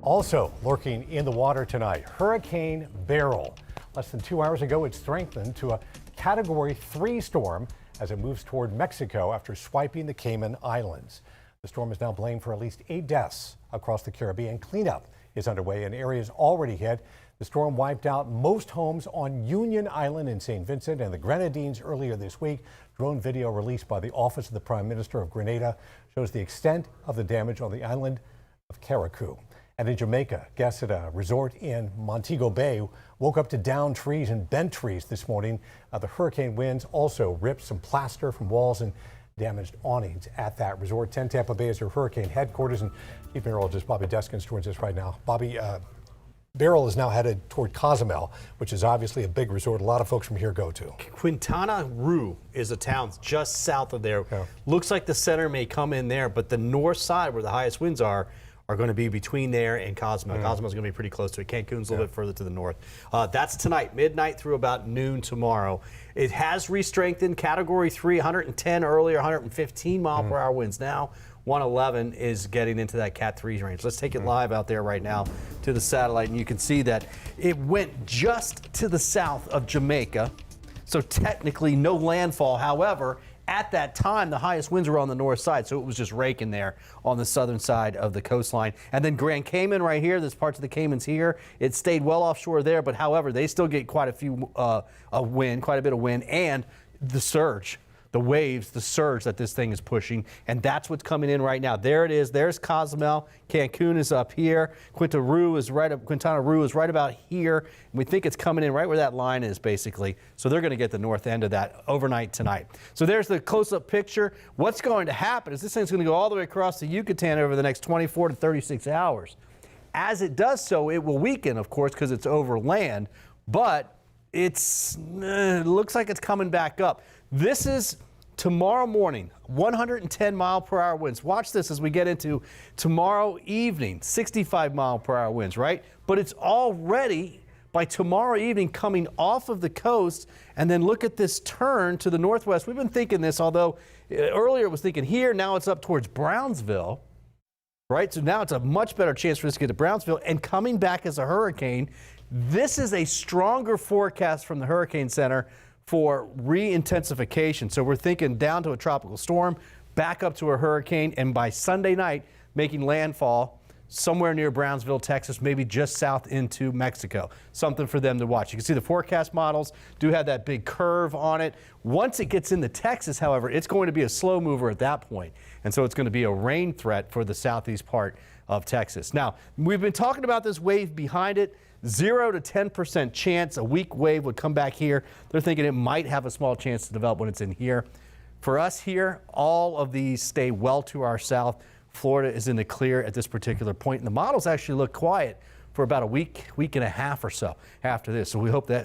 Also lurking in the water tonight, Hurricane Beryl. Less than 2 hours ago, it strengthened to a Category 3 storm as it moves toward Mexico after swiping the Cayman Islands. The storm is now blamed for at least 8 deaths across the Caribbean. Cleanup is underway in areas already hit. The storm wiped out most homes on Union Island in St. Vincent and the Grenadines earlier this week. Drone video released by the Office of the Prime Minister of Grenada shows the extent of the damage on the island of Carriacou. And in Jamaica, guests at a resort in Montego Bay woke up to downed trees and bent trees this morning. The hurricane winds also ripped some plaster from walls and damaged awnings at that resort. 10 Tampa Bay is their hurricane headquarters. And Chief Meteorologist Bobby Deskins joins us right now. Bobby, Beryl is now headed toward Cozumel, which is obviously a big resort a lot of folks from here go to. Quintana Roo is a town just south of there. Yeah. Looks like the center may come in there, but the north side where the highest winds are going to be between there and Cozumel. Cozumel's going to be pretty close to it. Cancun's a little bit further to the north. That's tonight, midnight through about noon tomorrow. It has re-strengthened. Category 3, 110 earlier, 115 mile per hour winds now. 111 is getting into that Cat 3 range. Let's take it live out there right now to the satellite, and you can see that it went just to the south of Jamaica. So technically no landfall. However, at that time, the highest winds were on the north side, so it was just raking there on the southern side of the coastline. And then Grand Cayman right here, there's parts of the Caymans here. It stayed well offshore there, but however, they still get quite a bit of wind, and the surge. The waves, the surge that this thing is pushing, and that's what's coming in right now. There it is. There's Cozumel. Cancun is up here. Quintana Roo is right about here. And we think it's coming in right where that line is, basically. So they're going to get the north end of that overnight tonight. So there's the close-up picture. What's going to happen is this thing's going to go all the way across the Yucatan over the next 24 to 36 hours. As it does so, it will weaken, of course, because it's over land, but it looks like it's coming back up. This is tomorrow morning, 110 mile per hour winds. Watch this as we get into tomorrow evening, 65 mile per hour winds, right? But it's already by tomorrow evening coming off of the coast, and then look at this turn to the northwest. We've been thinking this, although earlier it was thinking here, now it's up towards Brownsville, right? So now it's a much better chance for us to get to Brownsville and coming back as a hurricane. This is a stronger forecast from the Hurricane Center for re-intensification. So we're thinking down to a tropical storm, back up to a hurricane, and by Sunday night, making landfall somewhere near Brownsville, Texas, maybe just south into Mexico. Something for them to watch. You can see the forecast models do have that big curve on it. Once it gets into Texas, however, it's going to be a slow mover at that point. And so it's going to be a rain threat for the southeast part of Texas. Now, we've been talking about this wave behind it. 0 to 10% chance a weak wave would come back here. They're thinking it might have a small chance to develop when it's in here. For us here, all of these stay well to our south. Florida is in the clear at this particular point, and the models actually look quiet for about a week and a half or so after this. So we hope that